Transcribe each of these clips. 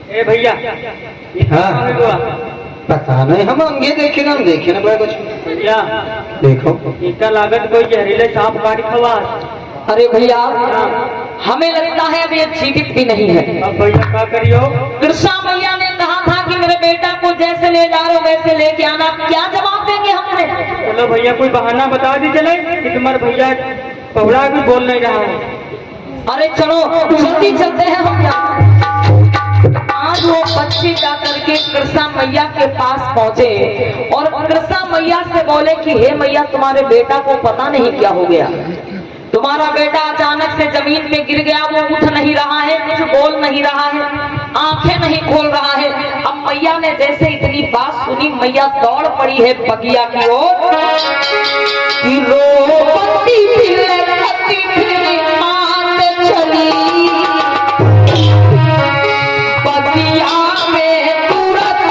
ए भैया हाँ पता नहीं, हम अंगे देखे ना, हम देखे ना कुछ। भैया देखो इनका लागत कोई जहरीले सांप काट खवा। अरे भैया हमें लगता है अब ये जीवित भी नहीं है। अब भैया क्या करियो? कृष्णा मैया ने कहा था कि मेरे बेटा को जैसे ले जा रहे हो वैसे लेके आना, क्या जवाब देंगे हमने? चलो भैया कोई बहाना बता दी चले कि तुम्हारे भैया पौड़ा भी बोल नहीं रहा है। अरे चलो जल्दी चलते हैं हम यहाँ। आज वो बच्चे जा करके कृष्णा मैया के पास पहुंचे और कृष्णा मैया से बोले कि हे मैया, तुम्हारे बेटा को पता नहीं क्या हो गया, तुम्हारा बेटा अचानक से जमीन पे गिर गया, वो उठ नहीं रहा है, कुछ बोल नहीं रहा है, आंखें नहीं खोल रहा है। अब मैया ने जैसे इतनी बात सुनी, मैया दौड़ पड़ी है बगिया की ओर। चली बगिया में तुरंत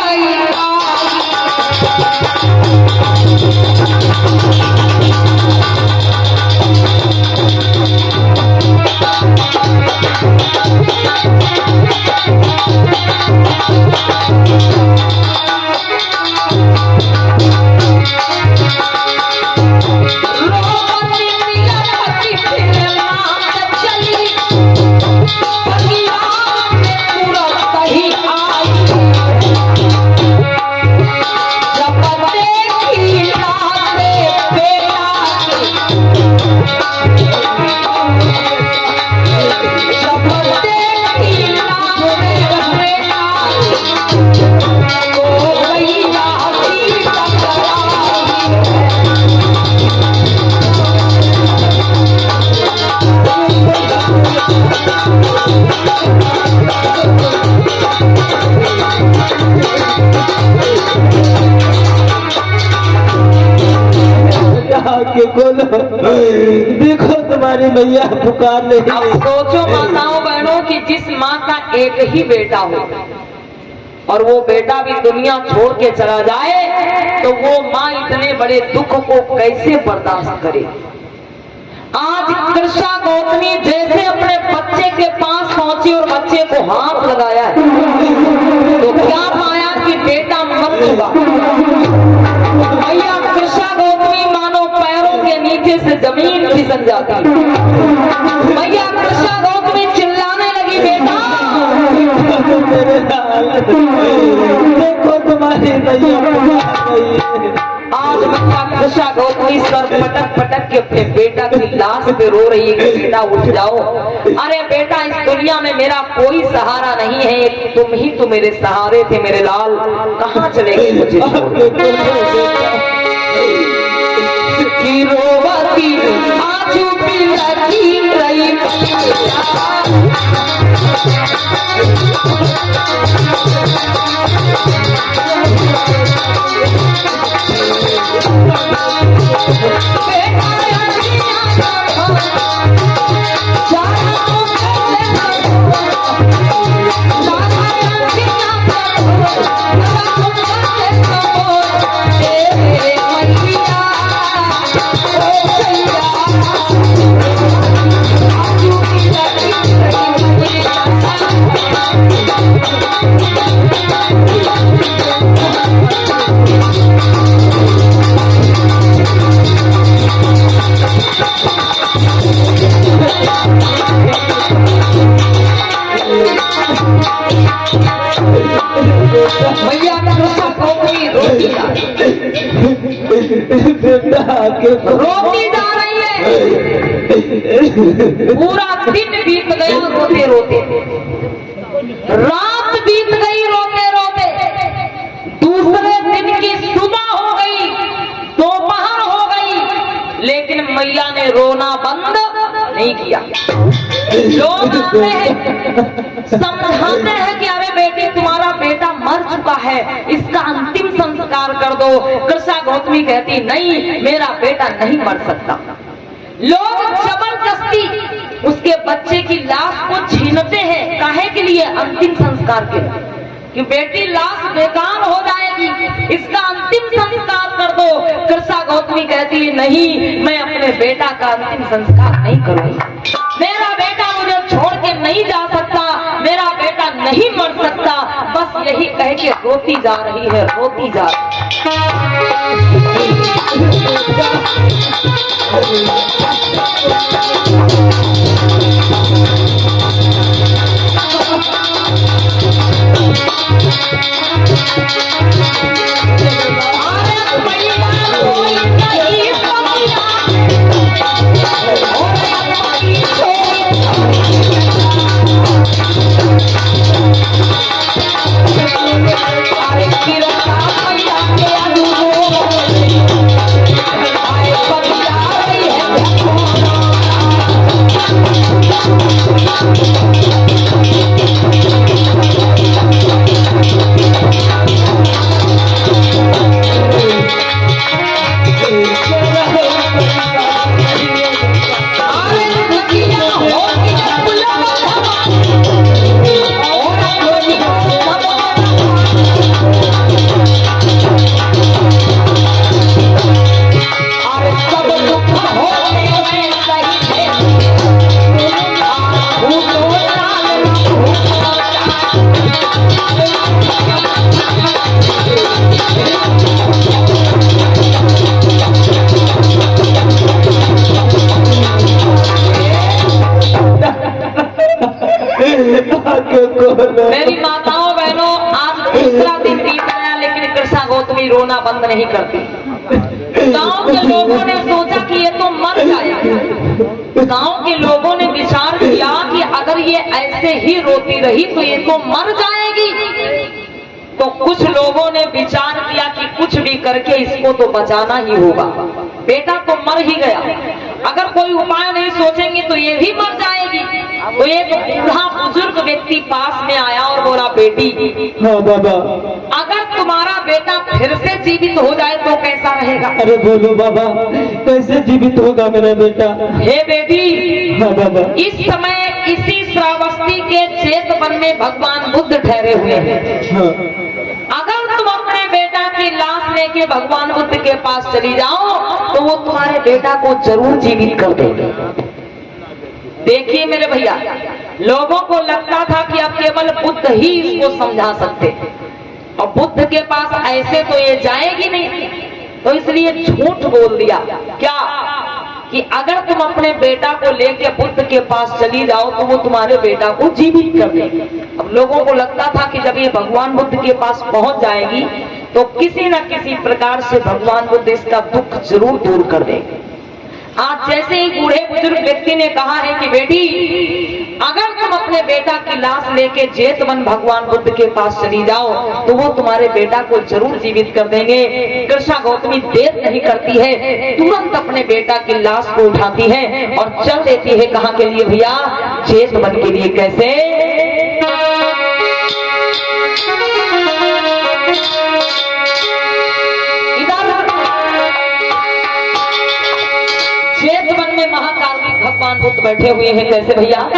देखो तुम्हारी मैया पुकार नहीं। अब सोचो माताओं बहनों कि जिस माँ का एक ही बेटा हो और वो बेटा भी दुनिया छोड़ के चला जाए तो वो माँ इतने बड़े दुख को कैसे बर्दाश्त करे। आज कृष्णा गौतमी जैसे अपने बच्चे के पास पहुंची और बच्चे को हाथ लगाया है तो क्या पाया कि बेटा मर चुका। भैया कृष्णा गौतमी मानो पैरों के नीचे से जमीन खिसक जाती। भैया कृष्णा गौतमी चिल्लाने लगी, बेटा देखो तुम्हारी मैया। आज भैया कृष्णा गौतमी सर पटक पटक के अपने बेटा की लाश पे रो रही है कि बेटा उठ जाओ। अरे बेटा, इस दुनिया में मेरा कोई सहारा नहीं है, तुम ही तो मेरे सहारे थे मेरे लाल, कहाँ चले गए मुझे छोड़ की रोवती आजू बिलकी रही। भैया कृष्णा गौतमी रोती जा रही है। पूरा दिन बीत गया रोते रोते, रात बीत गई रोते रोते, दूसरे दिन की सुबह हो गई, दोपहर हो गई, लेकिन मैया ने रोना बंद नहीं किया। लोग आते हैं समझाते हैं कि अरे बेटी, तुम्हारा बेटा मर चुका है, इसका अंतिम संस्कार कर दो। कृष्णा गौतमी कहती नहीं, मेरा बेटा नहीं मर सकता। लोग जबरदस्ती उसके बच्चे की लाश को छीनते हैं, काहे के लिए? अंतिम संस्कार के लिए, कि बेटी लाश बेकार हो जाएगी, इसका अंतिम संस्कार कर दो। कृष्णा गौतमी कहती है नहीं, मैं अपने बेटा का अंतिम संस्कार नहीं करूंगी। मेरा बेटा मुझे छोड़ के नहीं जा सकता, मेरा बेटा नहीं मर सकता, के रोती जा रही है, रोती जा मेरी माताओं बहनों, आज दूसरा दिन बीत गया लेकिन कृष्णा गौतमी रोना बंद नहीं करती। गांव के लोगों ने सोचा कि ये तो मर जाएगा। गांव के लोगों ने विचार किया कि अगर ये ऐसे ही रोती रही तो ये तो मर जाएगी। तो कुछ लोगों ने विचार किया कि कुछ भी करके इसको तो बचाना ही होगा। बेटा तो मर ही गया, अगर कोई उपाय नहीं सोचेंगे तो ये भी मर जाएगी। तो एक बूढ़ा बुजुर्ग व्यक्ति पास में आया और बोला, बेटी, हाँ बाबा, अगर तुम्हारा बेटा फिर से जीवित हो जाए तो कैसा रहेगा? अरे बोलो बाबा, कैसे जीवित होगा मेरा बेटा? हे बेटी, हाँ बाबा, इस समय इसी श्रावस्ती के चेत वन में भगवान बुद्ध ठहरे हुए हैं। हाँ। अगर तुम अपने बेटा की लाश लेके भगवान बुद्ध के पास चली जाओ तो वो तुम्हारे बेटा को जरूर जीवित कर देंगे। देखिए मेरे भैया, लोगों को लगता था कि अब केवल बुद्ध ही इसको समझा सकते, और बुद्ध के पास ऐसे तो ये जाएगी नहीं, तो इसलिए झूठ बोल दिया। क्या कि अगर तुम अपने बेटा को लेके बुद्ध के पास चली जाओ तो वो तुम्हारे बेटा को जीवित कर देंगे। अब लोगों को लगता था कि जब ये भगवान बुद्ध के पास पहुंच जाएगी तो किसी न किसी प्रकार से भगवान बुद्ध इसका दुख जरूर दूर कर देंगे। आज जैसे ही बूढ़े बुजुर्ग व्यक्ति ने कहा है कि बेटी, अगर तुम अपने बेटा की लाश लेके जेतवन भगवान बुद्ध के पास चली जाओ तो वो तुम्हारे बेटा को जरूर जीवित कर देंगे। कृष्णा गौतमी देर नहीं करती है, तुरंत अपने बेटा की लाश को उठाती है और चल देती है। कहाँ के लिए भैया? जेतवन के लिए। कैसे? जेतवन में महाकार्मिक भगवान बुद्ध बैठे हुए हैं। कैसे भैया?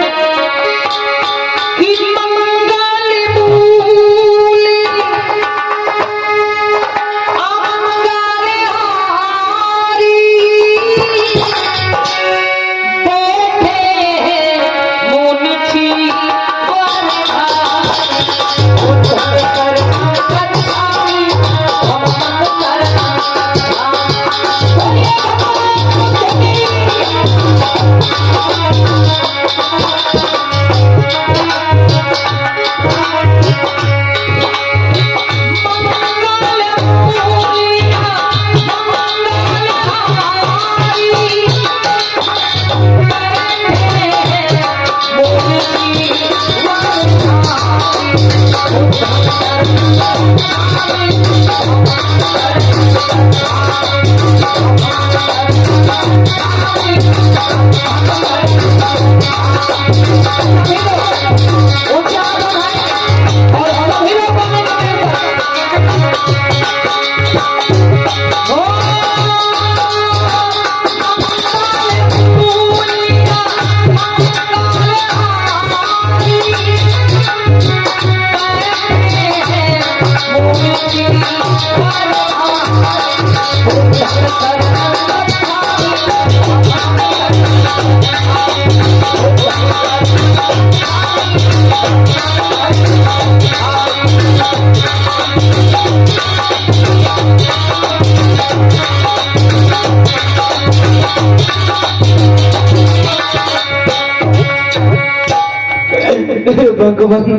भगवान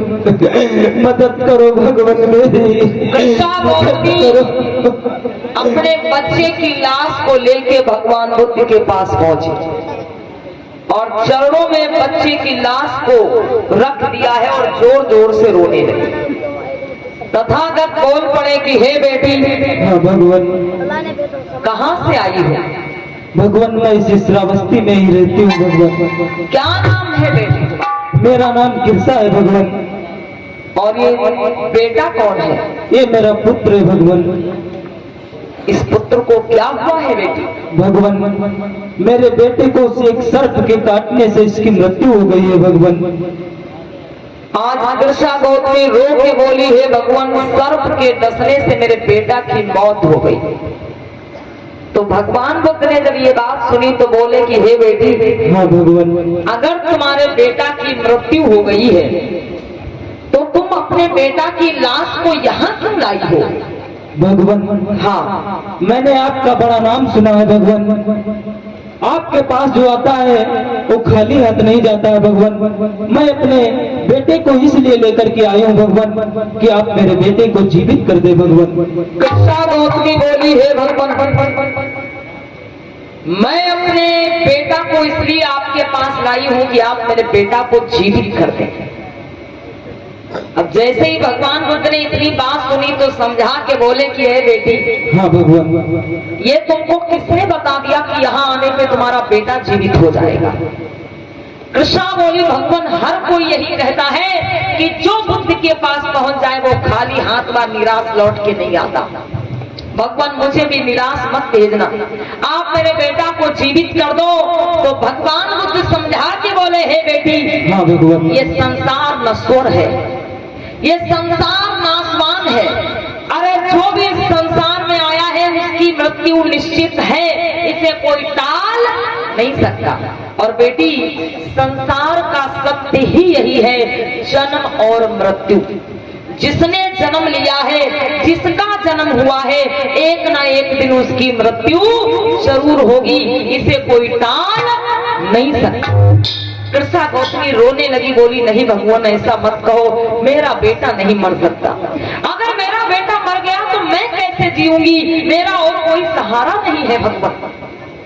मदद करो भगवान मेरी कृष्णा गोमती अपने बच्चे की लाश को लेके भगवान बुद्ध के पास पहुंची और चरणों में बच्चे की लाश को रख दिया है और जोर जोर से रोने लगे। तथागत बोल पड़े कि हे बेटी, हाँ भगवान, कहाँ से आई हो? भगवान मैं इस श्रावस्ती में ही रहती हूँ भगवान। क्या नाम है बेटी? मेरा नाम गिरसा है भगवान। और ये बेटा कौन है? ये मेरा पुत्र है भगवान। इस पुत्र को क्या हुआ है बेटी? भगवान मेरे बेटे को एक सर्प के काटने से इसकी मृत्यु हो गई है भगवान। आज कृष्णा गौतमी रो के बोली, है भगवान, सर्प के डसने से मेरे बेटा की मौत हो गई। तो भगवान बुद्ध ने जब ये बात सुनी तो बोले कि हे बेटी, हाँ भगवान, अगर तुम्हारे बेटा की मृत्यु हो गई है तो तुम अपने बेटा की लाश को यहाँ क्यों लाई हो? भगवान हाँ, मैंने आपका बड़ा नाम सुना है भगवान। आपके पास जो आता है वो खाली हाथ नहीं जाता है भगवान। मैं अपने बेटे को इसलिए लेकर के आई हूँ भगवान कि आप मेरे बेटे को जीवित कर दे भगवान। कृष्णा गौतमी बोली, है भगवान, मैं अपने बेटा को इसलिए आपके पास लाई हूँ कि आप मेरे बेटा को जीवित कर दें। अब जैसे ही भगवान बुद्ध ने इतनी बात सुनी तो समझा के बोले कि हे बेटी, हाँ भगवान, ये तुमको किसने बता दिया कि यहाँ आने पे तुम्हारा बेटा जीवित हो जाएगा? कृष्णा बोली, भगवान, हर कोई यही कहता है कि जो बुद्ध के पास पहुंच जाए वो खाली हाथ व निराश लौट के नहीं आता। भगवान मुझे भी निराश मत भेजना, आप मेरे बेटा को जीवित कर दो। तो भगवान बुद्ध समझा के बोले, हे बेटी, हाँ भगवान, ये संसार नश्वर है, ये संसार नाशवान है। अरे जो भी इस संसार में आया है उसकी मृत्यु निश्चित है, इसे कोई टाल नहीं सकता। और बेटी, संसार का सत्य ही यही है, जन्म और मृत्यु। जिसने जन्म लिया है, जिसका जन्म हुआ है, एक ना एक दिन उसकी मृत्यु जरूर होगी, इसे कोई टाल नहीं सकता। कृष्णा गौतमी रोने लगी, बोली, नहीं भगवान, ऐसा मत कहो, मेरा बेटा नहीं मर सकता। अगर मेरा बेटा मर गया तो मैं कैसे जीऊंगी? मेरा और कोई सहारा नहीं है भगवान।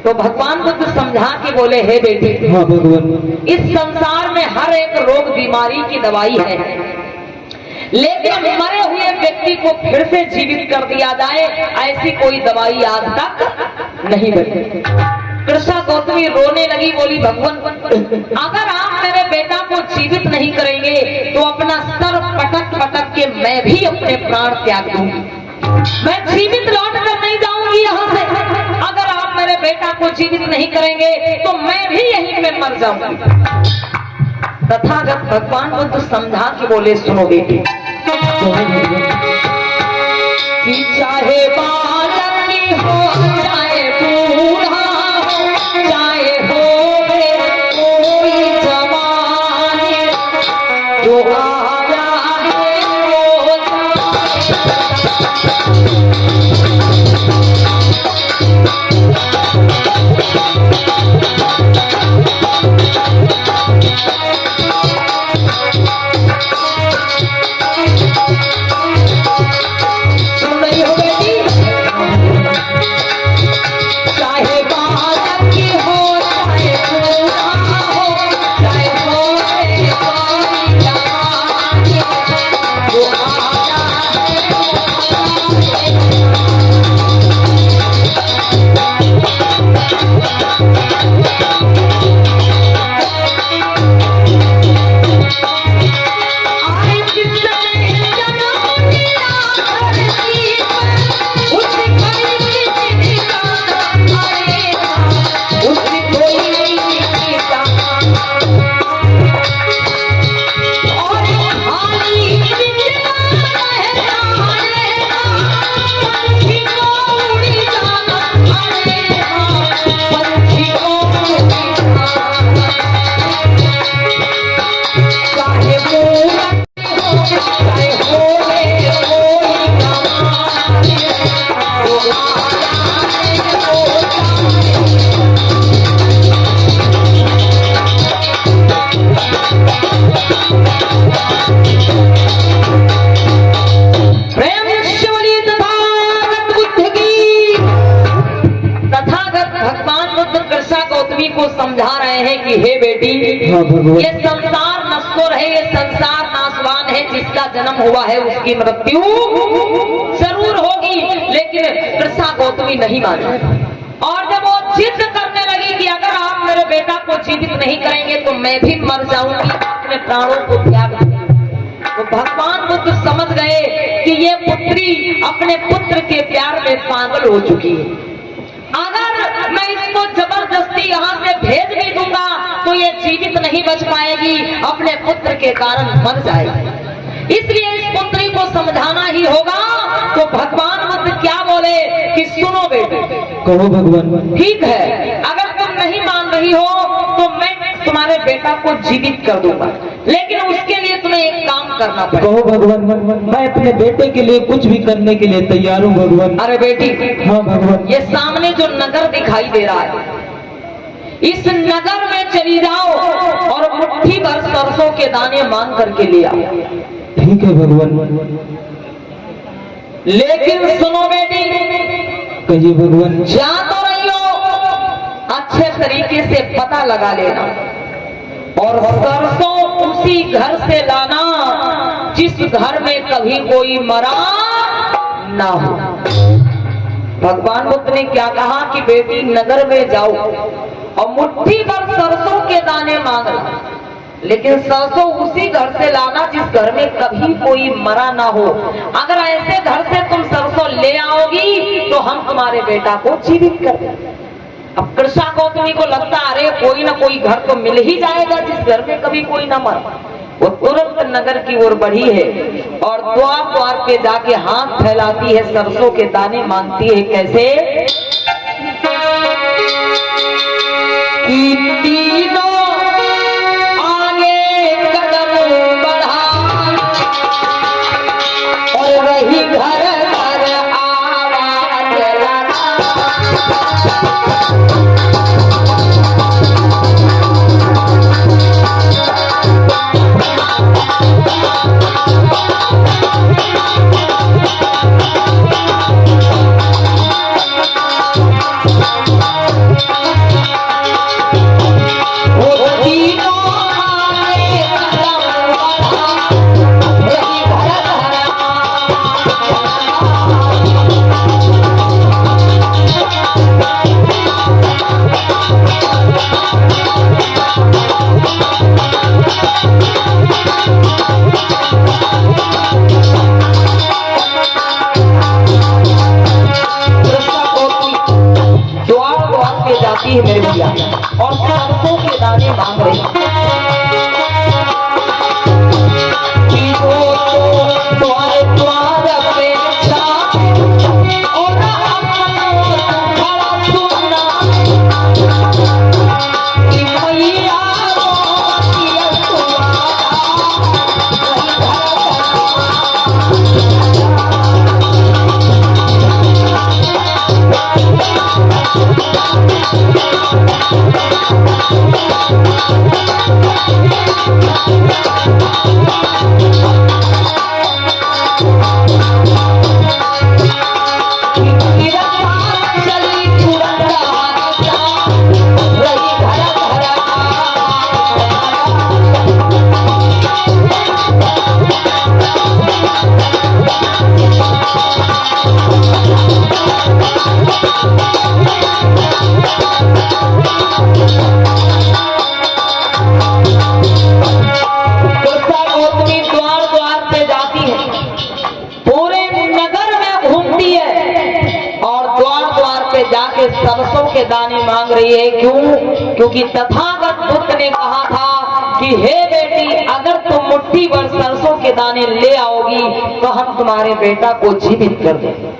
तो भगवान बुद्ध समझा के बोले, हे बेटी, हाँ भगवान, इस संसार में हर एक रोग बीमारी की दवाई है, लेकिन मरे हुए व्यक्ति को फिर से जीवित कर दिया जाए ऐसी कोई दवाई आज तक नहीं बनी। कृष्णा गौतमी रोने लगी, बोली, भगवान, अगर आप मेरे बेटा को जीवित नहीं करेंगे तो अपना सर पटक पटक के मैं भी अपने प्राण त्याग दूंगी। मैं जीवित लौट कर नहीं जाऊंगी यहाँ से। अगर आप मेरे बेटा को जीवित नहीं करेंगे तो मैं भी यहीं पे मर जाऊंगी। तथागत भगवान बुद्ध समझा के बोले, सुनो बेटी, कि चाहे बालक ही हो, चाहे बूढ़ा हो, चाहे हो कोई जवान, जो आया है वो सुन रही हो बेटी? कि हे बेटी, हाँ भगवान। ये संसार नश्वर है, ये संसार नाशवान है, जिसका जन्म हुआ है उसकी मृत्यु जरूर होगी। लेकिन कृष्णा गौतमी नहीं मानी, और जब वो जिद करने लगी कि अगर आप मेरे बेटा को जीवित नहीं करेंगे तो मैं भी मर जाऊंगी, अपने प्राणों को त्याग दूंगी, तो भगवान बुद्ध समझ गए कि ये पुत्री अपने पुत्र के प्यार में पागल हो चुकी है। अगर मैं इसको जबरदस्ती यहाँ से भेज भी दूंगा तो ये जीवित नहीं बच पाएगी, अपने पुत्र के कारण मर जाएगी। इसलिए इस पुत्री को समझाना ही होगा। तो भगवान बुद्ध क्या बोले कि सुनो बेटे, कहो भगवान। ठीक है, अगर तुम नहीं मान रही हो तो मैं तुम्हारे बेटा को जीवित कर दूंगा, लेकिन उसके लिए तुम्हें एक काम करना पड़ेगा। कहो भगवान, मैं अपने बेटे के लिए कुछ भी करने के लिए तैयार हूँ भगवान। अरे बेटी, हाँ भगवान। ये सामने जो नगर दिखाई दे रहा है, इस नगर में चली जाओ और मुट्ठी भर सरसों के दाने मांग करके ले आओ। ठीक है भगवान। लेकिन सुनो बेटी, कहिए भगवान। जा तो रही हो, अच्छे तरीके से पता लगा लेना, और सरसों उसी घर से लाना जिस घर में कभी कोई मरा ना हो। भगवान बुद्ध ने क्या कहा कि बेटी नगर में जाओ और मुट्ठी भर सरसों के दाने मांगना, लेकिन सरसों उसी घर से लाना जिस घर में कभी कोई मरा ना हो। अगर ऐसे घर से तुम सरसों ले आओगी तो हम तुम्हारे बेटा को जीवित कर देंगे। अब कृष्णा गौतमी को लगता अरे कोई ना कोई घर तो मिल ही जाएगा जिस घर में कभी कोई ना मरा। वो तुरंत नगर की ओर बढ़ी है और द्वार द्वार पे जाके हाथ फैलाती है, सरसों के दाने मांगती है। कैसे कि तीनों आगे कदम बढ़ा और रही घर घर आवाज लगा। है मेरे भैया, और सरसों के दाने मांग रही सरसों के दाने मांग रही है। क्यों? क्योंकि तथागत बुद्ध ने कहा था कि हे बेटी, अगर तुम मुट्ठी भर सरसों के दाने ले आओगी तो हम तुम्हारे बेटा को जीवित कर देंगे।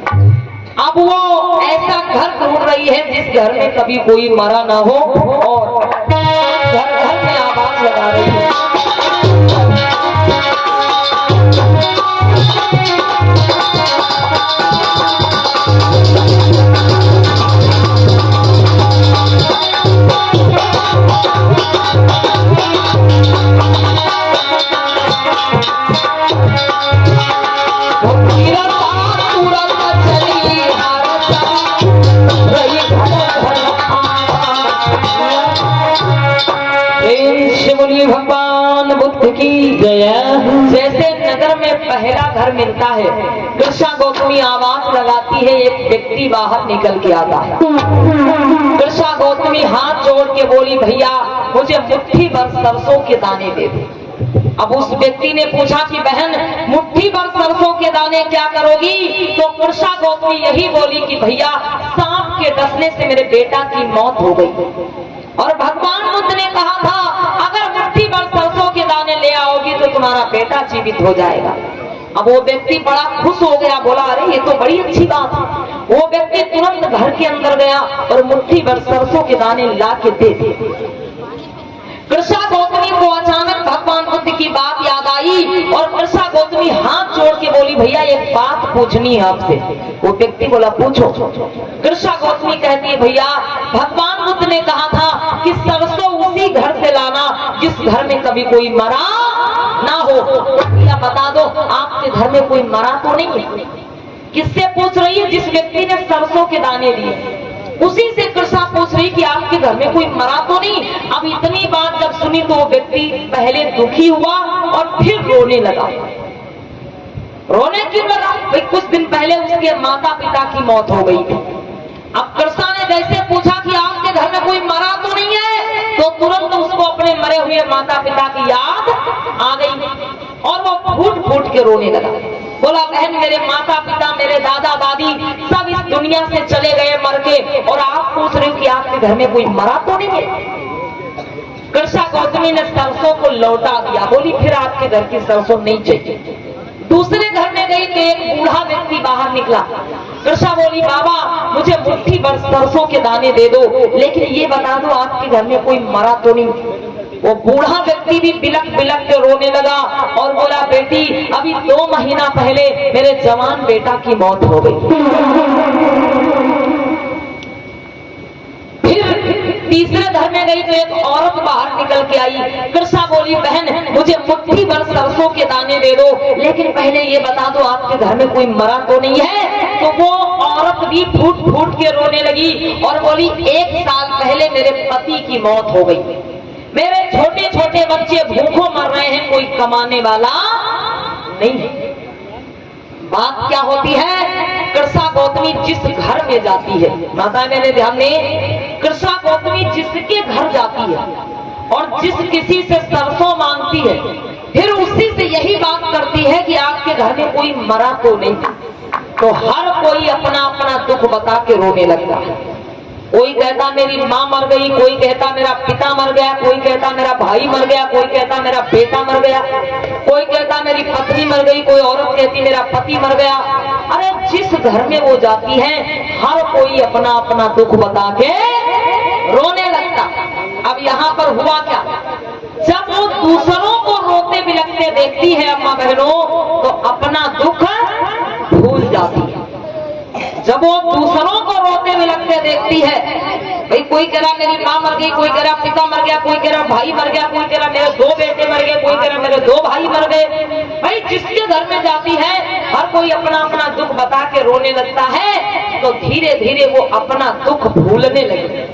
अब वो ऐसा घर ढूंढ रही है जिस घर में कभी कोई मरा ना हो, और घर घर में आवाज लगा रही है। बोलिए भगवान बुद्ध की जय। जैसे नगर में पहला घर मिलता है, कृष्णा गौतमी आवाज लगाती है, एक व्यक्ति बाहर निकल के आता है। कृष्णा गौतमी हाथ जोड़ के बोली, भैया मुझे मुट्ठी भर सरसों के दाने दे दो। अब उस व्यक्ति ने पूछा कि बहन मुट्ठी भर सरसों के दाने क्या करोगी? तो कृष्णा गौतमी यही बोली कि भैया सांप के डसने से मेरे बेटा की मौत हो गई, और भगवान बुद्ध ने कहा था अगर मुट्ठी भर सरसों के दाने ले आओगी तो तुम्हारा बेटा जीवित हो जाएगा। अब वो व्यक्ति बड़ा खुश हो गया, बोला अरे ये तो बड़ी अच्छी बात है। वो व्यक्ति तुरंत घर के अंदर गया और मुट्ठी भर सरसों के दाने ला के दे दिए। कृष्णा गौतमी को अचानक भगवान बुद्ध की बात याद आई और कृष्णा गौतमी हाथ जोड़ के बोली, भैया एक बात पूछनी है आपसे। वो व्यक्ति बोला पूछो। कृष्णा गौतमी कहती है, भैया भगवान बुद्ध ने कहा था कि सरसों उसी घर से लाना जिस घर में कभी कोई मरा ना हो। भैया बता दो आपके घर में कोई मरा तो नहीं है? किससे पूछ रही है? जिस व्यक्ति ने सरसों के दाने दिए उसी से कृष्णा पूछ रही कि आपके घर में कोई मरा तो नहीं। अब इतनी बात जब सुनी तो वो व्यक्ति पहले दुखी हुआ और फिर रोने लगा। रोने क्यों लगा? भाई कुछ दिन पहले उसके माता पिता की मौत हो गई थी। अब कृष्णा ने जैसे पूछा कि आपके घर में कोई मरा तो नहीं है, तो तुरंत उसको अपने मरे हुए माता पिता की याद आ गई और वो फूट फूट के रोने लगा। बोला बहन मेरे माता पिता मेरे दादा दादी सब इस दुनिया से चले गए मर के, और आप पूछ रहे हो कि आपके घर में कोई मरा तो नहीं है? कृष्णा गौतमी ने सरसों को लौटा दिया, बोली फिर आपके घर की सरसों नहीं चाहिए। दूसरे घर में गई तो एक बूढ़ा व्यक्ति बाहर निकला। कृष्णा बोली बाबा मुझे मुट्ठी भर सरसों के दाने दे दो, लेकिन ये बता दो आपके घर में कोई मरा तो नहीं? वो बूढ़ा व्यक्ति भी बिलक बिलक के रोने लगा और बोला बेटी अभी 2 महीना पहले मेरे जवान बेटा की मौत हो गई। फिर तीसरे घर में गई तो एक औरत बाहर निकल के आई। कृष्णा बोली बहन मुझे मुट्ठी भर सरसों के दाने दे दो, लेकिन पहले ये बता दो आपके घर में कोई मरा तो नहीं है? तो वो औरत भी फूट फूट के रोने लगी और बोली 1 साल पहले मेरे पति की मौत हो गई, मेरे छोटे छोटे बच्चे भूखों मर रहे हैं, कोई कमाने वाला नहीं है। बात क्या होती है? कृष्णा गौतमी जिस घर में जाती है, माता मेरे ध्यान में, कृष्णा गौतमी जिसके घर जाती है और जिस किसी से सरसों मांगती है, फिर उसी से यही बात करती है कि आपके घर में कोई मरा तो नहीं। तो हर कोई अपना अपना दुख बता के रोने लगता है। कोई कहता मेरी माँ मर गई, कोई कहता मेरा पिता मर गया, कोई कहता मेरा भाई मर गया, कोई कहता मेरा बेटा मर गया, कोई कहता मेरी पत्नी मर गई, कोई औरत कहती मेरा पति मर गया। अरे जिस घर में वो जाती है हर कोई अपना अपना दुख बता के रोने लगता। अब यहाँ पर हुआ क्या? जब वो दूसरों को रोते बिलखते देखती है अम्मा बहनों, तो अपना दुख भूल जाती है। जब वो दूसरों को रोते बिलखते देखती है, भाई कोई कह रहा मेरी माँ मर गई, कोई कह रहा पिता मर गया, कोई कह रहा भाई मर गया, कोई कह रहा मेरे 2 बेटे मर गए, कोई कह रहा मेरे 2 भाई मर गए। भाई जिसके घर में जाती है हर कोई अपना अपना दुख बता के रोने लगता है, तो धीरे धीरे वो अपना दुख भूलने लगे।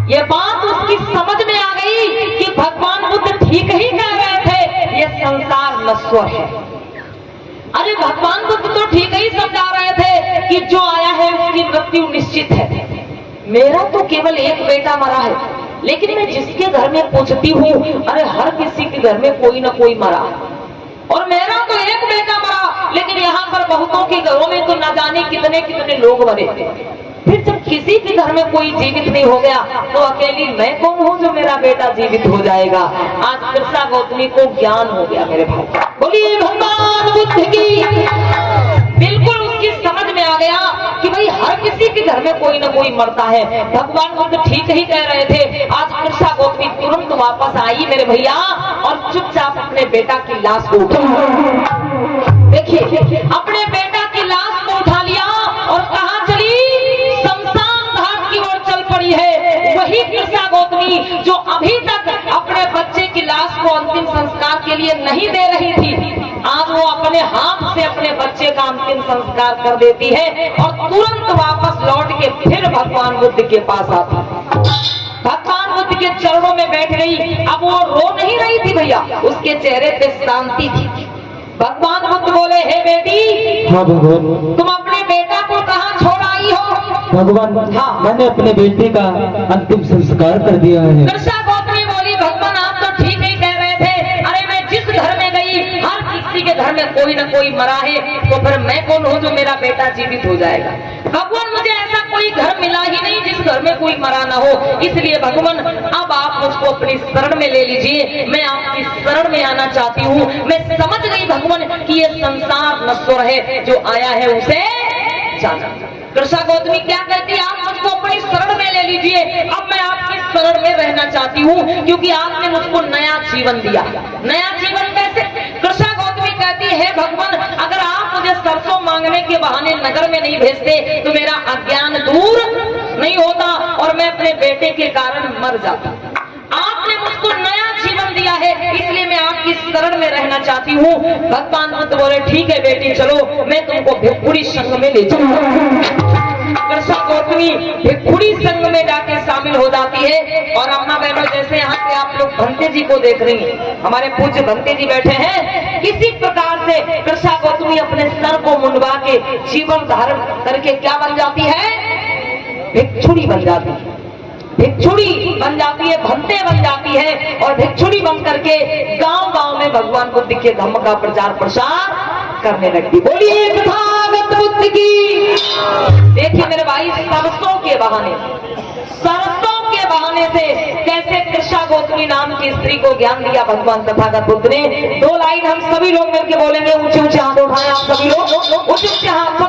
ये बात उसकी समझ में आ गई कि भगवान बुद्ध ठीक ही कह रहे थे, ये संसार नश्वर है। अरे भगवान बुद्ध तो ठीक ही समझा रहे थे कि जो आया है उसकी मृत्यु निश्चित है। मेरा तो केवल एक बेटा मरा है, लेकिन मैं जिसके घर में पूछती हूँ अरे हर किसी के घर में कोई ना कोई मरा, और मेरा तो एक बेटा मरा, लेकिन यहाँ पर बहुतों के घरों में तो न जाने कितने कितने लोग मरे। फिर जब किसी के घर में कोई जीवित नहीं हो गया तो अकेली मैं कौन हूँ जो मेरा बेटा जीवित हो जाएगा। आज कृष्णा गौतमी को ज्ञान हो गया मेरे भाई। बोलिए भगवान बुद्ध की। बिल्कुल उसकी समझ में आ गया कि भाई हर किसी के घर में कोई ना कोई मरता है। भगवान बुद्ध ठीक ही कह रहे थे। आज कृष्णा गौतमी तुरंत वापस आई मेरे भैया और चुपचाप अपने बेटा की लाश को उठा। देखिए अपने बेटा की लाश को उठा लिया और कहाँ चली? शमशान घाट की ओर चल पड़ी है। वही कृष्णा गौतमी जो अभी तक अपने बच्चे की लाश को अंतिम संस्कार के लिए नहीं दे रही थी, आज वो अपने हाथ से अपने बच्चे का अंतिम संस्कार कर देती है और तुरंत वापस लौट के फिर भगवान बुद्ध के पास आती है। भगवान बुद्ध बुद्ध के चरणों में बैठ गई। अब वो रो नहीं रही थी भैया, उसके चेहरे पे शांति थी। भगवान बुद्ध बोले, हे बेटी, हाँ भगवान। तुम अपने बेटा को कहाँ छोड़ आई हो? भगवान, हाँ। मैंने अपने बेटे का अंतिम संस्कार कर दिया है। कृष्णा गौतमी बोली, भगवान आप तो ठीक ही कह रहे थे। अरे मैं जिस घर में गई, हर किसी के घर में कोई न कोई मरा है, तो फिर मैं कौन हूँ जो मेरा बेटा जीवित हो जाएगा? भगवान मुझे ऐसा कोई घर मिला ही नहीं जिस घर में कोई मरा ना हो। इसलिए भगवान अब आप मुझको अपनी शरण में ले लीजिए, मैं आपकी शरण में आना चाहती हूँ। मैं समझ गई भगवान कि ये संसार नश्वर है, जो आया है उसे जाना। कृष्णा गौतमी क्या कहती है, आप मुझको अपनी शरण में ले लीजिए, अब मैं आपकी शरण में रहना चाहती हूँ, क्योंकि आपने मुझको नया जीवन दिया। नया जीवन कैसे? कृष्णा गौतमी कहती है, भगवान अगर आप मुझे सरसों मांगने के बहाने नगर में नहीं भेजते तो मेरा अज्ञान दूर नहीं होता और मैं अपने बेटे के कारण मर जाता। आपने मुझको नया जीवन दिया है, इसलिए मैं आपकी शरण में रहना चाहती हूँ। भगवान बुद्ध बोले, ठीक है बेटी, चलो मैं तुमको भिक्षुणी संघ में ले चलूंगा। कृष्णा गौतमी भिक्षुणी संघ में जाके शामिल हो जाती है। और अम्मा बहनों, जैसे यहाँ पे आप लोग भंते जी को देख रही हैं, हमारे पूज्य भंते जी बैठे हैं, किसी प्रकार से कृष्णा गौतमी अपने सर को मुंडवा के जीवन धारण करके क्या बन जाती है? भिक्षुणी बन जाती है। भिक्षुणी बन जाती है, भंते बन जाती है, और भिक्षुणी बन करके गांव गांव में भगवान बुद्ध के धम्म का प्रचार प्रसार करने लगती। बोलिए तथागत बुद्ध की। देखिए मेरे भाई, सरसों के बहाने से कैसे कृष्णा गौतमी नाम की स्त्री को ज्ञान दिया भगवान तथागत बुद्ध ने। 2 लाइन हम सभी लोग मिलकर बोलेंगे, ऊंचे ऊंचे हाथ उठाएं आप सभी लोग, ऊंचे ऊंचे हाथ